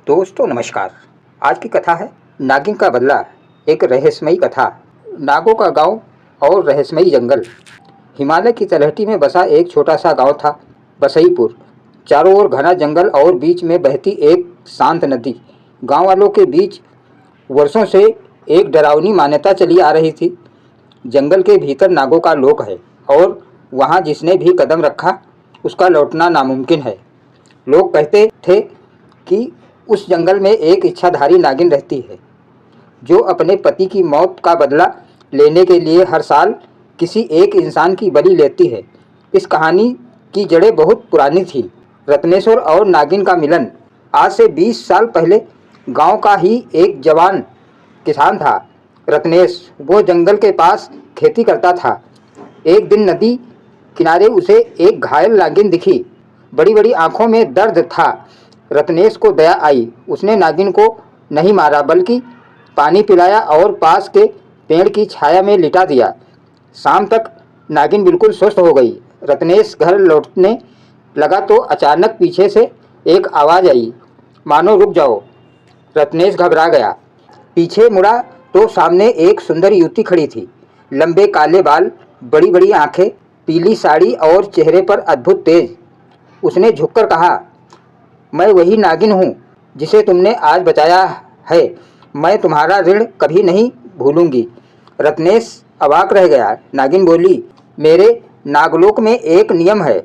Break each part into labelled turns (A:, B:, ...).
A: दोस्तों नमस्कार। आज की कथा है नागिन का बदला। एक रहस्यमयी कथा। नागों का गांव और रहस्यमयी जंगल। हिमालय की तलहटी में बसा एक छोटा सा गांव था, बसईपुर। चारों ओर घना जंगल और बीच में बहती एक शांत नदी। गांव वालों के बीच वर्षों से एक डरावनी मान्यता चली आ रही थी। जंगल के भीतर नागों का लोक है और वहां जिसने भी कदम रखा उसका लौटना नामुमकिन है। लोग कहते थे कि उस जंगल में एक इच्छाधारी नागिन रहती है जो अपने पति की मौत का बदला लेने के लिए हर साल किसी एक इंसान की बलि लेती है। इस कहानी की जड़ें बहुत पुरानी थी। रत्नेश्वर और नागिन का मिलन आज से 20 साल पहले गांव का ही एक जवान किसान था, रत्नेश। वो जंगल के पास खेती करता था। एक दिन नदी किनारे उसे एक घायल नागिन दिखी। बड़ी बड़ी आंखों में दर्द था। रत्नेश को दया आई। उसने नागिन को नहीं मारा बल्कि पानी पिलाया और पास के पेड़ की छाया में लिटा दिया। शाम तक नागिन बिल्कुल स्वस्थ हो गई। रत्नेश घर लौटने लगा तो अचानक पीछे से एक आवाज़ आई, मानो रुक जाओ। रत्नेश घबरा गया। पीछे मुड़ा तो सामने एक सुंदर युवती खड़ी थी। लंबे काले बाल, बड़ी बड़ी आंखें, पीली साड़ी और चेहरे पर अद्भुत तेज। उसने झुककर कहा, मैं वही नागिन हूँ जिसे तुमने आज बचाया है। मैं तुम्हारा ऋण कभी नहीं भूलूंगी। रत्नेश अवाक रह गया। नागिन बोली, मेरे नागलोक में एक नियम है।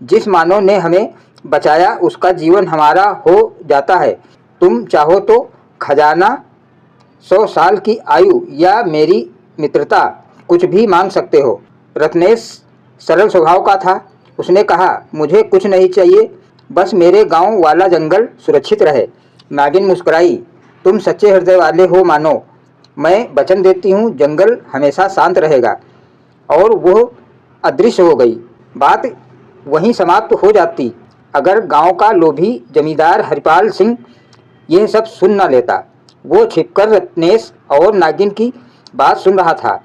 A: जिस मानव ने हमें बचाया उसका जीवन हमारा हो जाता है। तुम चाहो तो खजाना, 100 साल की आयु या मेरी मित्रता, कुछ भी मांग सकते हो। रत्नेश सरल स्वभाव का था। उसने कहा, मुझे कुछ नहीं चाहिए, बस मेरे गांव वाला जंगल सुरक्षित रहे। नागिन मुस्कुराई, तुम सच्चे हृदय वाले हो मानो। मैं वचन देती हूँ जंगल हमेशा शांत रहेगा। और वो अदृश्य हो गई। बात वहीं समाप्त हो जाती अगर गांव का लोभी जमींदार हरिपाल सिंह यह सब सुन न लेता। वो छिपकर रत्नेश और नागिन की बात सुन रहा था।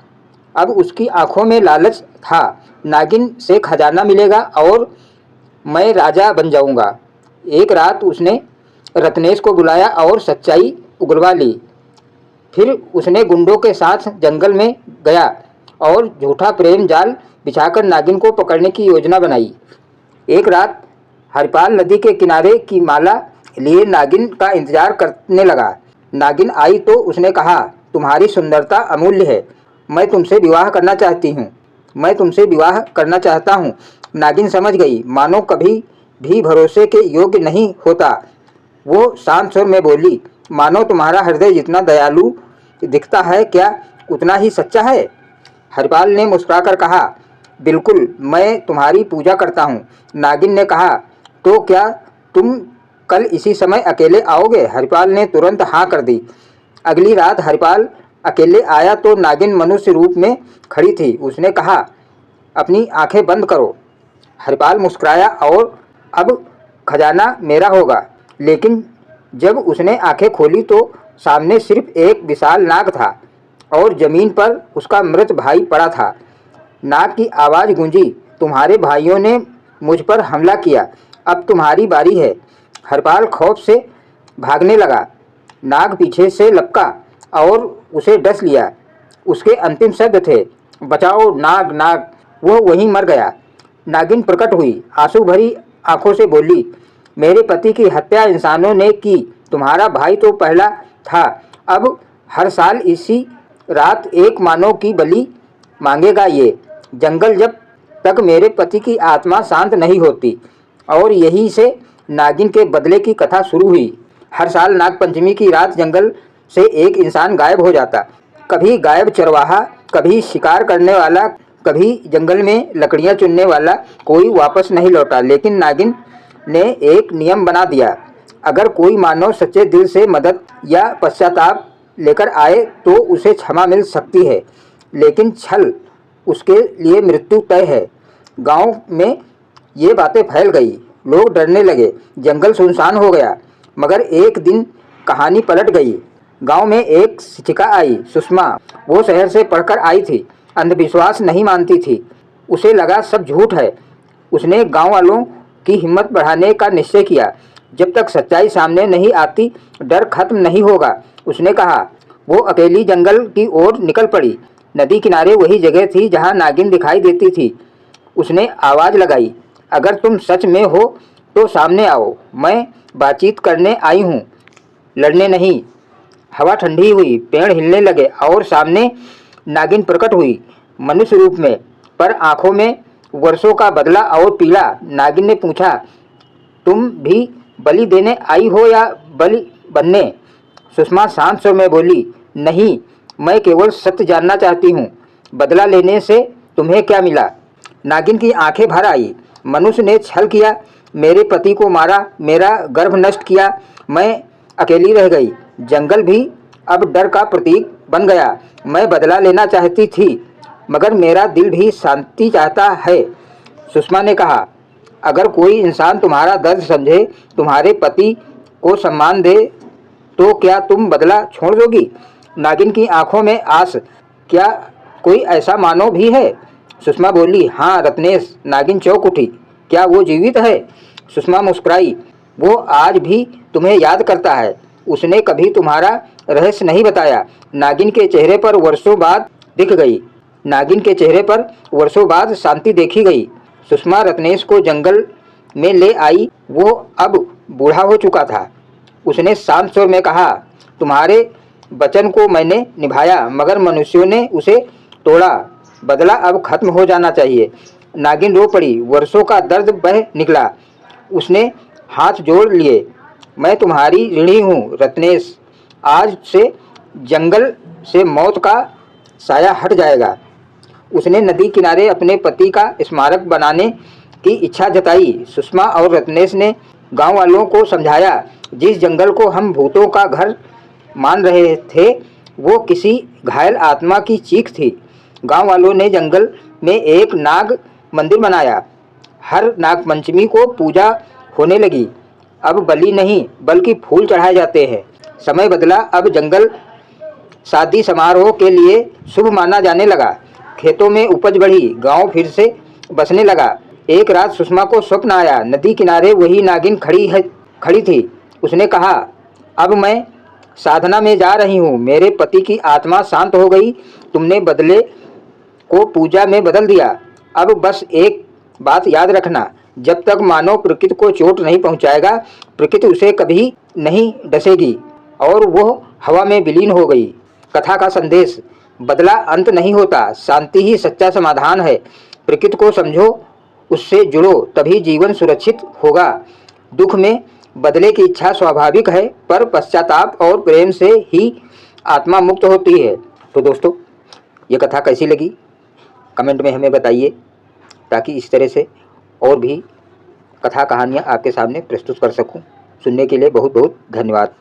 A: अब उसकी आंखों में लालच था। नागिन से खजाना मिलेगा और मैं राजा बन जाऊंगा। एक रात उसने रत्नेश को बुलाया और सच्चाई उगलवा ली। फिर उसने गुंडों के साथ जंगल में गया और झूठा प्रेम जाल बिछाकर नागिन को पकड़ने की योजना बनाई। एक रात हरिपाल नदी के किनारे की माला लिए नागिन का इंतजार करने लगा। नागिन आई तो उसने कहा, तुम्हारी सुंदरता अमूल्य है। मैं तुमसे विवाह करना चाहती हूँ। मैं तुमसे विवाह करना चाहता हूँ। नागिन समझ गई, मानो कभी भी भरोसे के योग्य नहीं होता। वो शांत स्वर में बोली, मानो तुम्हारा हृदय जितना दयालु दिखता है क्या उतना ही सच्चा है। हरिपाल ने मुस्कुराकर कहा, बिल्कुल, मैं तुम्हारी पूजा करता हूँ। नागिन ने कहा, तो क्या तुम कल इसी समय अकेले आओगे? हरिपाल ने तुरंत हाँ कर दी। अगली रात हरिपाल अकेले आया तो नागिन मनुष्य रूप में खड़ी थी। उसने कहा, अपनी आंखें बंद करो। हरिपाल मुस्कुराया, और अब खजाना मेरा होगा। लेकिन जब उसने आंखें खोली तो सामने सिर्फ एक विशाल नाग था और जमीन पर उसका मृत भाई पड़ा था। नाग की आवाज़ गूंजी, तुम्हारे भाइयों ने मुझ पर हमला किया, अब तुम्हारी बारी है। हरिपाल खौफ से भागने लगा। नाग पीछे से लपका और उसे डस लिया। उसके अंतिम शब्द थे, बचाओ नाग नाग। वह वहीं मर गया। नागिन प्रकट हुई, आंसू भरी आंखों से बोली, मेरे पति की हत्या इंसानों ने की। तुम्हारा भाई तो पहला था। अब हर साल इसी रात एक मानव की बलि मांगेगा ये जंगल जब तक मेरे पति की आत्मा शांत नहीं होती। और यहीं से नागिन के बदले की कथा शुरू हुई। हर साल नागपंचमी की रात जंगल से एक इंसान गायब हो जाता। कभी गायब चरवाहा, कभी शिकार करने वाला, कभी जंगल में लकड़ियां चुनने वाला। कोई वापस नहीं लौटा। लेकिन नागिन ने एक नियम बना दिया, अगर कोई मानव सच्चे दिल से मदद या पश्चाताप लेकर आए तो उसे क्षमा मिल सकती है, लेकिन छल उसके लिए मृत्यु तय है। गांव में ये बातें फैल गई। लोग डरने लगे। जंगल सुनसान हो गया। मगर एक दिन कहानी पलट गई। गांव में एक शिक्षिका आई, सुषमा। वो शहर से पढ़कर आई थी। अंधविश्वास नहीं मानती थी। उसे लगा सब झूठ है। उसने गांव वालों की हिम्मत बढ़ाने का निश्चय किया। जब तक सच्चाई सामने नहीं आती डर खत्म नहीं होगा, उसने कहा। वो अकेली जंगल की ओर निकल पड़ी। नदी किनारे वही जगह थी जहाँ नागिन दिखाई देती थी। उसने आवाज़ लगाई, अगर तुम सच में हो तो सामने आओ, मैं बातचीत करने आई हूँ, लड़ने नहीं। हवा ठंडी हुई, पेड़ हिलने लगे और सामने नागिन प्रकट हुई, मनुष्य रूप में, पर आंखों में वर्षों का बदला और पीड़ा। नागिन ने पूछा, तुम भी बलि देने आई हो या बलि बनने? सुषमा शांत स्वर में बोली, नहीं, मैं केवल सत्य जानना चाहती हूँ। बदला लेने से तुम्हें क्या मिला? नागिन की आंखें भर आई। मनुष्य ने छल किया, मेरे पति को मारा, मेरा गर्भ नष्ट किया, मैं अकेली रह गई। जंगल भी अब डर का प्रतीक बन गया। मैं बदला लेना चाहती थी, मगर मेरा दिल भी शांति चाहता है। सुषमा ने कहा, अगर कोई इंसान तुम्हारा दर्द समझे, तुम्हारे पति को सम्मान दे, तो क्या तुम बदला छोड़ दोगी? नागिन की आंखों में आस, क्या कोई ऐसा मानव भी है? सुषमा बोली, हाँ रत्नेश। नागिन चौंक उठी, क्या वो जीवित है? सुषमा मुस्कुराई, वो आज भी तुम्हें याद करता है, उसने कभी तुम्हारा रहस्य नहीं बताया। नागिन के चेहरे पर वर्षों बाद दिख गई, नागिन के चेहरे पर वर्षों बाद शांति देखी गई। सुषमा रत्नेश को जंगल में ले आई। वो अब बूढ़ा हो चुका था। उसने शांत स्वर में कहा, तुम्हारे वचन को मैंने निभाया, मगर मनुष्यों ने उसे तोड़ा। बदला अब खत्म हो जाना चाहिए। नागिन रो पड़ी, वर्षों का दर्द बह निकला। उसने हाथ जोड़ लिए, मैं तुम्हारी ऋणी हूँ रत्नेश। आज से जंगल से मौत का साया हट जाएगा। उसने नदी किनारे अपने पति का स्मारक बनाने की इच्छा जताई। सुषमा और रत्नेश ने गांव वालों को समझाया, जिस जंगल को हम भूतों का घर मान रहे थे, वो किसी घायल आत्मा की चीख थी। गांव वालों ने जंगल में एक नाग मंदिर बनाया। हर नाग पंचमी को पूजा होने लगी। अब बलि नहीं बल्कि फूल चढ़ाए जाते हैं। समय बदला, अब जंगल शादी समारोह के लिए शुभ माना जाने लगा। खेतों में उपज बढ़ी, गांव फिर से बसने लगा। एक रात सुषमा को स्वप्न आया, नदी किनारे वही नागिन खड़ी थी। उसने कहा, अब मैं साधना में जा रही हूँ, मेरे पति की आत्मा शांत हो गई, तुमने बदले को पूजा में बदल दिया। अब बस एक बात याद रखना, जब तक मानव प्रकृति को चोट नहीं पहुँचाएगा, प्रकृति उसे कभी नहीं डसेगी। और वो हवा में विलीन हो गई। कथा का संदेश, बदला अंत नहीं होता, शांति ही सच्चा समाधान है। प्रकृति को समझो, उससे जुड़ो, तभी जीवन सुरक्षित होगा। दुख में बदले की इच्छा स्वाभाविक है, पर पश्चाताप और प्रेम से ही आत्मा मुक्त होती है। तो दोस्तों, ये कथा कैसी लगी कमेंट में हमें बताइए, ताकि इस तरह से और भी कथा कहानियाँ आपके सामने प्रस्तुत कर सकूं। सुनने के लिए बहुत बहुत धन्यवाद।